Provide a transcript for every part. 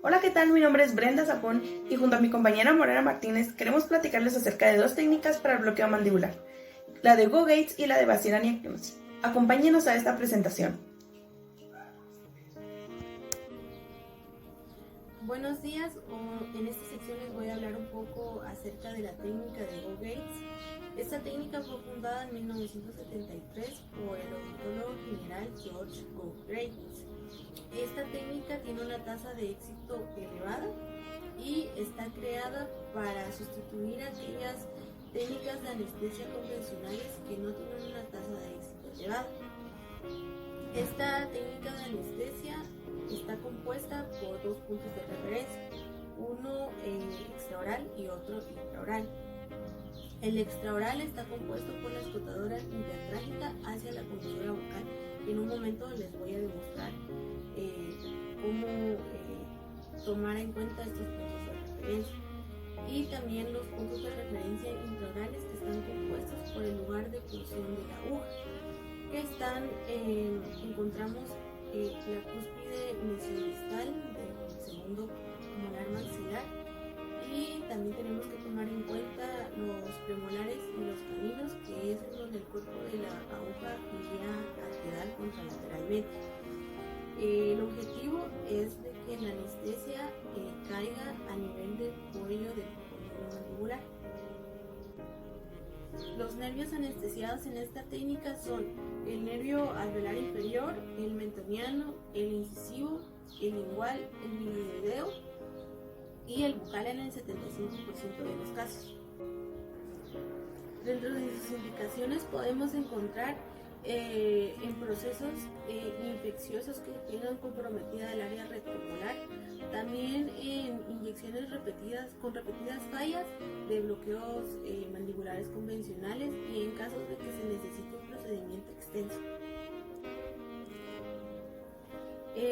Hola, ¿qué tal? Mi nombre es Brenda Zapón y junto a mi compañera Morena Martínez queremos platicarles acerca de dos técnicas para el bloqueo mandibular, la de Go-Gates y la de Basilani Akinosi. Acompáñenos a esta presentación. Buenos días, en esta sección les voy a hablar un poco acerca de la técnica de Go-Gates. Esta técnica fue fundada en 1973 por el odontólogo general George Go-Gates. Esta técnica tiene una tasa de éxito elevada y está creada para sustituir aquellas técnicas de anestesia convencionales que no tienen una tasa de éxito elevada. Esta técnica de anestesia está compuesta por dos puntos de referencia, uno extraoral y otro intraoral. El extraoral está compuesto por la escotadora intertrágica hacia la comisura bucal. En un momento les voy a demostrar cómo tomar en cuenta estos puntos de referencia. Y también los puntos de referencia intraorales que están compuestos por el lugar de punción de la aguja, que encontramos la cúspide mesiodistal del segundo molar maxilar, y también tenemos que tomar en cuenta los premolares y los caninos, que es donde el cuerpo de la aguja iría a quedar contralateralmente. El objetivo es de que la anestesia caiga a nivel del cuello del condilo mandibular. Los nervios anestesiados en esta técnica son el nervio alveolar inferior, el mentoniano, el incisivo, el lingual, el milidoideo y el bucal en el 75% de los casos. Dentro de sus indicaciones podemos encontrar en procesos infecciosos que tengan comprometida el área retromolar, también en inyecciones con repetidas fallas de bloqueos mandibulares convencionales y en casos de que se necesite un procedimiento extenso.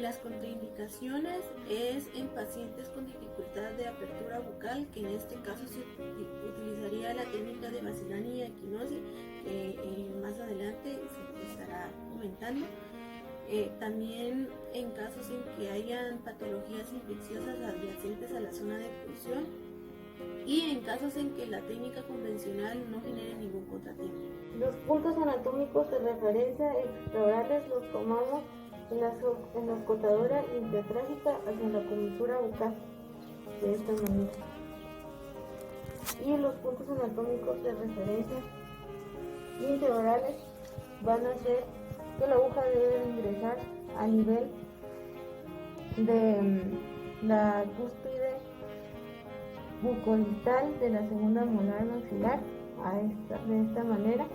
Las contraindicaciones es en pacientes con dificultad de apertura bucal, que en este caso se utilizaría la técnica de Basilani Akinosi, que más adelante se estará comentando. También en casos en que hayan patologías infecciosas adyacentes a la zona de punción y en casos en que la técnica convencional no genere ningún contratiempo. Los puntos anatómicos de referencia extraorales los tomamos en la escotadora intertrágica hacia la comisura bucal, de esta manera. Y los puntos anatómicos de referencia intraorales van a ser que la aguja debe ingresar a nivel de la cúspide bucolital de la segunda molar maxilar, de esta manera,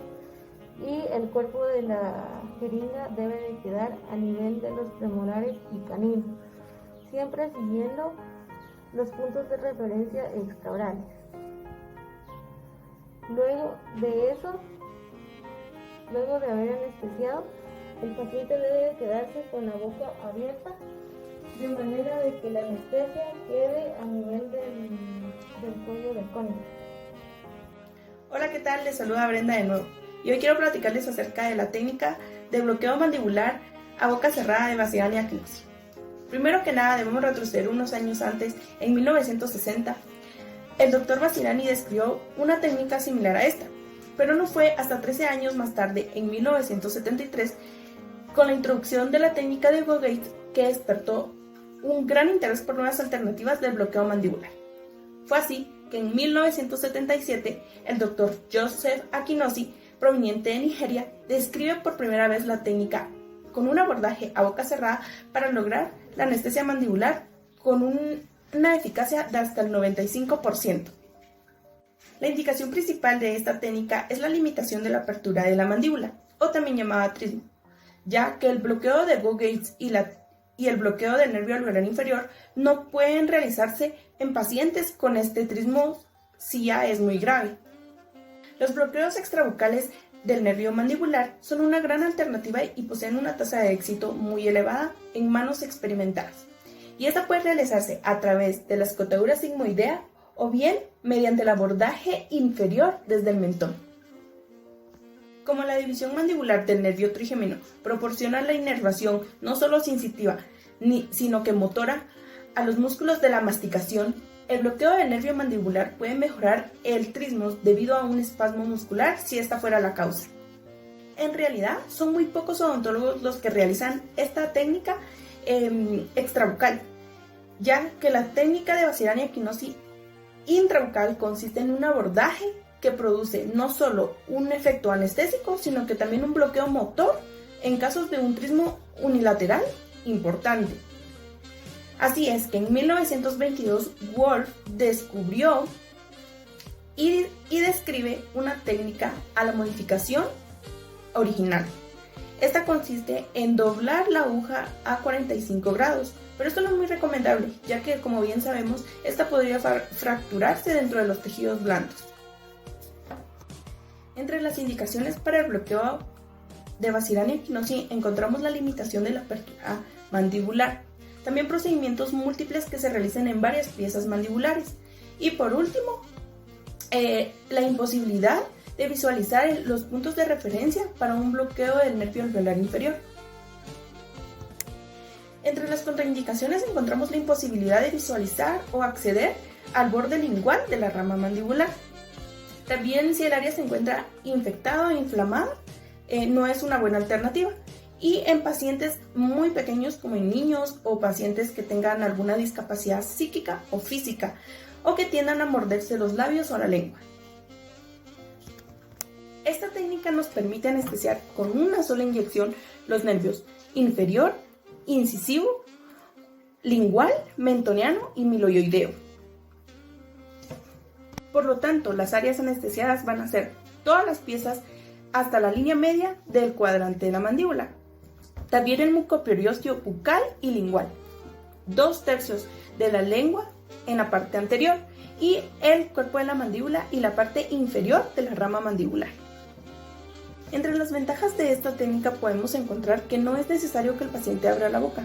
y el cuerpo de la jeringa debe de quedar a nivel de los premolares y caninos, siempre siguiendo los puntos de referencia extraorales. Luego de haber anestesiado, el paciente debe de quedarse con la boca abierta, de manera de que la anestesia quede a nivel del cuello del cónico. Hola, ¿qué tal? Les saluda Brenda de nuevo y hoy quiero platicarles acerca de la técnica de bloqueo mandibular a boca cerrada de Basilani Akinosi. Primero que nada debemos retroceder unos años antes, en 1960. El doctor Basilani describió una técnica similar a esta, pero no fue hasta 13 años más tarde, en 1973, con la introducción de la técnica de Go-Gates, que despertó un gran interés por nuevas alternativas del bloqueo mandibular. Fue así que en 1977 el doctor Joseph Akinosi, proveniente de Nigeria, describe por primera vez la técnica con un abordaje a boca cerrada para lograr la anestesia mandibular con una eficacia de hasta el 95%. La indicación principal de esta técnica es la limitación de la apertura de la mandíbula, o también llamada trismo, ya que el bloqueo de Go-Gates y el bloqueo del nervio alveolar inferior no pueden realizarse en pacientes con este trismo si ya es muy grave. Los bloqueos extrabucales del nervio mandibular son una gran alternativa y poseen una tasa de éxito muy elevada en manos experimentadas, y esta puede realizarse a través de la escotadura sigmoidea o bien mediante el abordaje inferior desde el mentón. Como la división mandibular del nervio trigémino proporciona la inervación no solo sensitiva, sino que motora a los músculos de la masticación, el bloqueo del nervio mandibular puede mejorar el trismos debido a un espasmo muscular si esta fuera la causa. En realidad, son muy pocos odontólogos los que realizan esta técnica extrabucal, ya que la técnica de Basirania equinosi intrabucal consiste en un abordaje que produce no solo un efecto anestésico, sino que también un bloqueo motor en casos de un trismo unilateral importante. Así es que en 1922 Wolf descubrió y describe una técnica a la modificación original. Esta consiste en doblar la aguja a 45 grados, pero esto no es muy recomendable, ya que, como bien sabemos, esta podría fracturarse dentro de los tejidos blandos. Entre las indicaciones para el bloqueo de Basirania equinosi encontramos la limitación de la apertura mandibular, también procedimientos múltiples que se realicen en varias piezas mandibulares y, por último, la imposibilidad de visualizar los puntos de referencia para un bloqueo del nervio alveolar inferior. Entre las contraindicaciones encontramos la imposibilidad de visualizar o acceder al borde lingual de la rama mandibular. También, si el área se encuentra infectada o inflamada, no es una buena alternativa. Y en pacientes muy pequeños, como en niños o pacientes que tengan alguna discapacidad psíquica o física, o que tiendan a morderse los labios o la lengua. Esta técnica nos permite anestesiar con una sola inyección los nervios inferior, incisivo, lingual, mentoniano y miloioideo. Por lo tanto, las áreas anestesiadas van a ser todas las piezas hasta la línea media del cuadrante de la mandíbula. También el mucoperiósteo bucal y lingual, 2/3 de la lengua en la parte anterior y el cuerpo de la mandíbula y la parte inferior de la rama mandibular. Entre las ventajas de esta técnica podemos encontrar que no es necesario que el paciente abra la boca.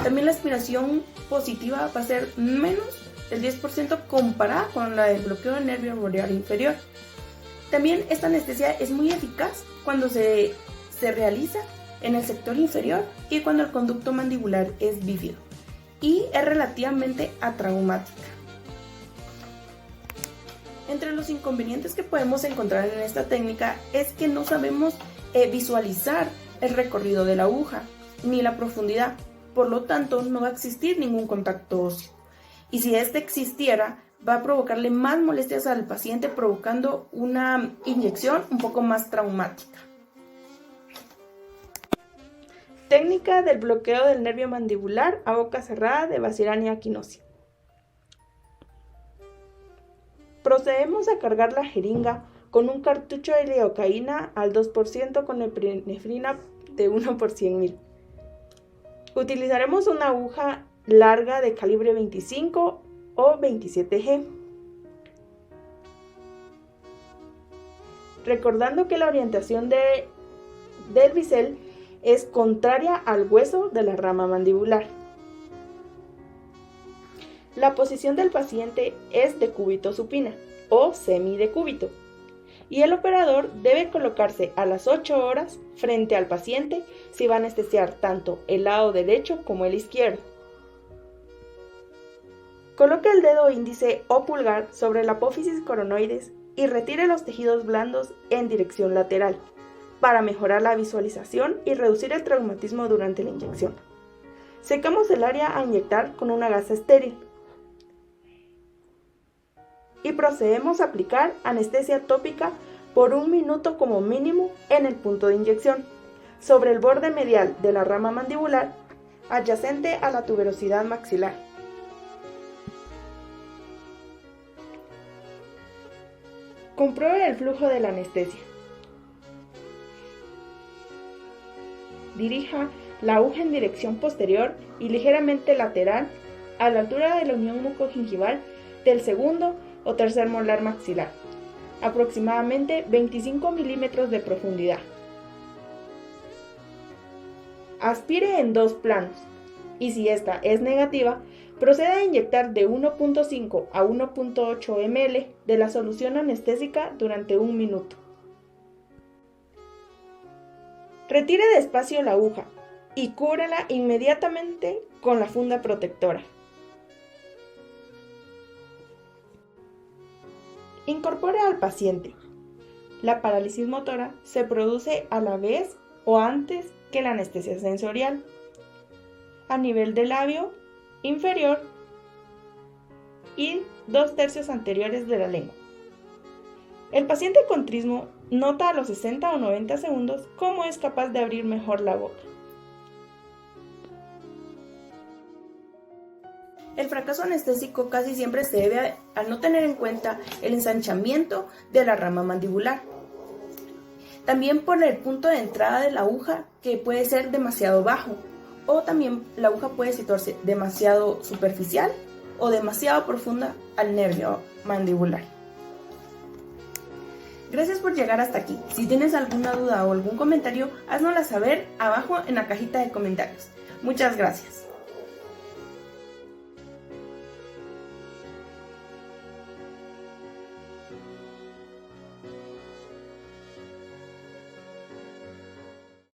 También la aspiración positiva va a ser menos del 10% comparada con la del bloqueo del nervio alveolar inferior. También esta anestesia es muy eficaz cuando se realiza en el sector inferior y cuando el conducto mandibular es bífido y es relativamente atraumática. Entre los inconvenientes que podemos encontrar en esta técnica es que no sabemos visualizar el recorrido de la aguja ni la profundidad, por lo tanto no va a existir ningún contacto óseo. Y si este existiera, va a provocarle más molestias al paciente, provocando una inyección un poco más traumática. Técnica del bloqueo del nervio mandibular a boca cerrada de Basirania equinosi. Procedemos a cargar la jeringa con un cartucho de lidocaína al 2% con epinefrina de 1 por 100.000. Utilizaremos una aguja larga de calibre 25 o 27G. Recordando que la orientación del bisel es contraria al hueso de la rama mandibular. La posición del paciente es de cúbito supina o semidecúbito y el operador debe colocarse a las 8 horas frente al paciente si va a anestesiar tanto el lado derecho como el izquierdo. Coloque el dedo índice o pulgar sobre la apófisis coronoides y retire los tejidos blandos en dirección lateral para mejorar la visualización y reducir el traumatismo durante la inyección. Secamos el área a inyectar con una gasa estéril y procedemos a aplicar anestesia tópica por 1 minuto como mínimo en el punto de inyección, sobre el borde medial de la rama mandibular, adyacente a la tuberosidad maxilar. Compruebe el flujo de la anestesia. Dirija la aguja en dirección posterior y ligeramente lateral a la altura de la unión mucogingival del segundo o tercer molar maxilar, aproximadamente 25 milímetros de profundidad. Aspire en 2 planos y si esta es negativa, proceda a inyectar de 1.5 a 1.8 ml de la solución anestésica durante 1 minuto. Retire despacio la aguja y cúbrala inmediatamente con la funda protectora. Incorpore al paciente. La parálisis motora se produce a la vez o antes que la anestesia sensorial, a nivel del labio inferior y 2/3 anteriores de la lengua. El paciente con trismo nota a los 60 o 90 segundos cómo es capaz de abrir mejor la boca. El fracaso anestésico casi siempre se debe al no tener en cuenta el ensanchamiento de la rama mandibular. También por el punto de entrada de la aguja, que puede ser demasiado bajo, o también la aguja puede situarse demasiado superficial o demasiado profunda al nervio mandibular. Gracias por llegar hasta aquí. Si tienes alguna duda o algún comentario, háznosla saber abajo en la cajita de comentarios. Muchas gracias.